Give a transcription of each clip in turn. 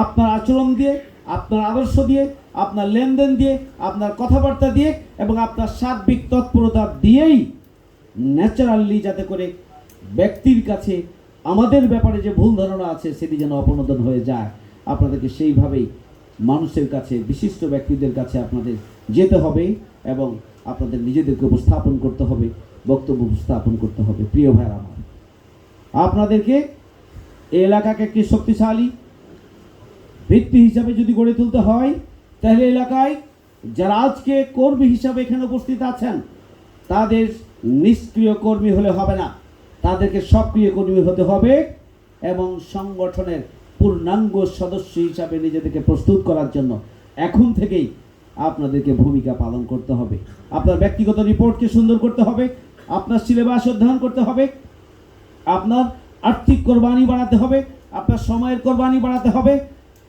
আপনার আচরণ দিয়ে, আপনার আদর্শ দিয়ে, আপনার লেনদেন দিয়ে, আপনার কথাবার্তা দিয়ে এবং আপনার সার্বিক তৎপরতা দিয়েই ন্যাচারালি যাতে করে ব্যক্তির কাছে আমাদের ব্যাপারে যে ভুল ধারণা আছে সেটি যেন অপনোদন হয়ে যায়, আপনাদেরকে সেইভাবেই মানুষের কাছে, বিশিষ্ট ব্যক্তিদের কাছে আপনাদের যেতে হবে এবং আপনাদের নিজেদেরকে উপস্থাপন করতে হবে, বক্তব্য উপস্থাপন করতে হবে। প্রিয় ভাইরা আমার, আপনাদেরকে এই এলাকাকে একটি শক্তিশালী ভিত্তি হিসাবে যদি গড়ে তুলতে হয়, তাহলে এলাকায় যারা আজকে কর্মী হিসাবে এখানে উপস্থিত আছেন তাদের নিষ্ক্রিয় কর্মী হলে হবে না, তাদেরকে সক্রিয় কর্মী হতে হবে এবং সংগঠনের পূর্ণাঙ্গ সদস্য হিসাবে নিজেদেরকে প্রস্তুত করার জন্য এখন থেকেই আপনাদেরকে ভূমিকা পালন করতে হবে। আপনার ব্যক্তিগত রিপোর্টকে সুন্দর করতে হবে, আপনার সিলেবাস অধ্যয়ন করতে হবে, আপনার আর্থিক কোরবানি বাড়াতে হবে, আপনার সময়ের কোরবানি বাড়াতে হবে,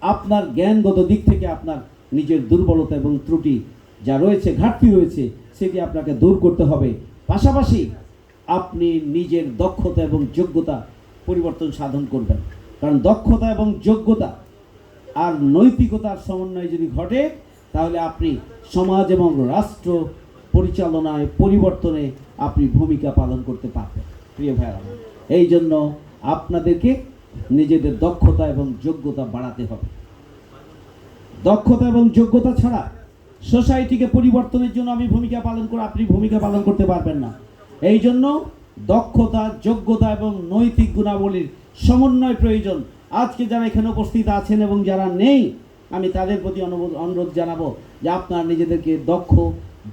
আপনার জ্ঞানগত দিক থেকে আপনার নিজের দুর্বলতা এবং ত্রুটি যা রয়েছে, ঘাটতি রয়েছে, সেটি আপনাকে দূর করতে হবে। পাশাপাশি আপনি নিজের দক্ষতা এবং যোগ্যতা পরিবর্তন সাধন করবেন, কারণ দক্ষতা এবং যোগ্যতা আর নৈতিকতার সমন্বয় যদি ঘটে তাহলে আপনি সমাজ এবং রাষ্ট্র পরিচালনায়, পরিবর্তনে আপনি ভূমিকা পালন করতে পারবেন। প্রিয় ভাইরা, এই জন্য আপনাদেরকে নিজেদের দক্ষতা এবং যোগ্যতা বাড়াতে হবে। দক্ষতা এবং যোগ্যতা ছাড়া সোসাইটিকে পরিবর্তনের জন্য আপনি ভূমিকা পালন করতে পারবেন না। এই জন্য দক্ষতা, যোগ্যতা এবং নৈতিক গুণাবলীর সমন্বয় প্রয়োজন। আজকে যারা এখানে উপস্থিত আছেন এবং যারা নেই, আমি তাদের প্রতি অনুরোধ জানাবো যে আপনারা নিজেদেরকে দক্ষ,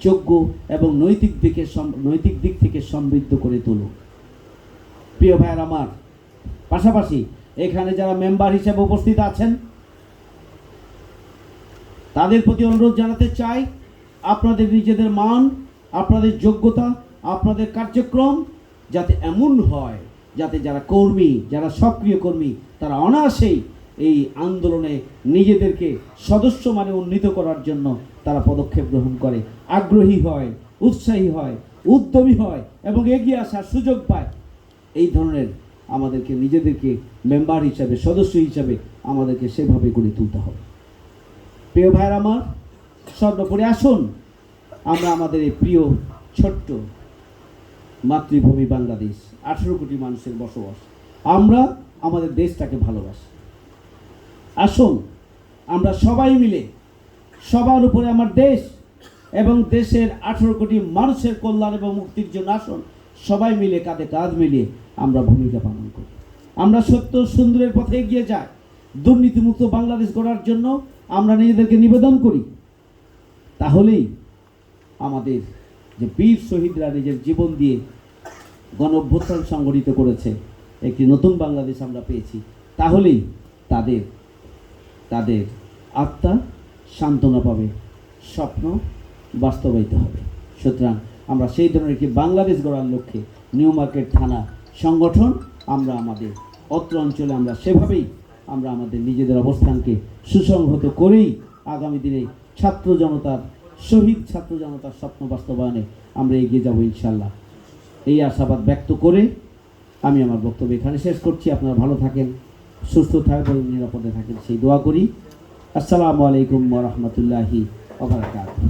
যোগ্য এবং নৈতিক দিক থেকে সমৃদ্ধ করে তুলুন। প্রিয় ভাইয়ের আমার, পাশাপাশি এখানে যারা মেম্বার হিসেবে উপস্থিত আছেন তাদের প্রতি অনুরোধ জানাতে চাই, আপনাদের নিজেদের মান, আপনাদের যোগ্যতা, আপনাদের কার্যক্রম যাতে এমন হয় যাতে যারা কর্মী, যারা সক্রিয় কর্মী, তারা অনায়াসেই এই আন্দোলনে নিজেদেরকে সদস্য মানে উন্নীত করার জন্য তারা পদক্ষেপ গ্রহণ করে, আগ্রহী হয়, উৎসাহী হয়, উদ্যমী হয় এবং এগিয়ে আসার সুযোগ পায়। এই ধরনের আমাদেরকে নিজেদেরকে মেম্বার হিসাবে, সদস্য হিসাবে আমাদেরকে সেভাবে গড়ে তুলতে হবে। প্রিয় ভাইয়ের আমার, সর্বোপরি আসুন আমরা আমাদের এই প্রিয় ছোট্ট মাতৃভূমি বাংলাদেশ, 18 কোটি মানুষের বসবাস, আমরা আমাদের দেশটাকে ভালোবাসি। আসুন আমরা সবাই মিলে, সবার উপরে আমার দেশ এবং দেশের 18 কোটি মানুষের কল্যাণ এবং মুক্তির জন্য আসুন সবাই মিলে কাঁধে কাঁধ মিলিয়ে আমরা ভূমিকা পালন করি। আমরা সত্য সুন্দরের পথে এগিয়ে যাই, দুর্নীতিমুক্ত বাংলাদেশ গড়ার জন্য আমরা নিজেদেরকে নিবেদন করি। তাহলেই আমাদের যে বীর শহীদরা নিজের জীবন দিয়ে গণ অভ্যুত্থান সংগঠিত করেছে, একটি নতুন বাংলাদেশ আমরা পেয়েছি, তাহলেই তাদের আত্মা সান্ত্বনা পাবে, স্বপ্ন বাস্তবায়িত হবে। সুতরাং আমরা সেই ধরনের একটি বাংলাদেশ গড়ার লক্ষ্যে নিউ মার্কেট থানা সংগঠন, আমরা আমাদের অত্র অঞ্চলে আমরা সেভাবেই আমরা আমাদের নিজেদের অবস্থানকে সুসংহত করেই আগামী দিনে শহীদ ছাত্র জনতার স্বপ্ন বাস্তবায়নে আমরা এগিয়ে যাব ইনশাল্লাহ। এই আশাবাদ ব্যক্ত করে আমি আমার বক্তব্য এখানে শেষ করছি। আপনারা ভালো থাকেন, সুস্থ থাকেন, নিরাপদে থাকেন সেই দোয়া করি। আসসালামু আলাইকুম ওয়া রাহমাতুল্লাহি ওয়া বারাকাতুহু।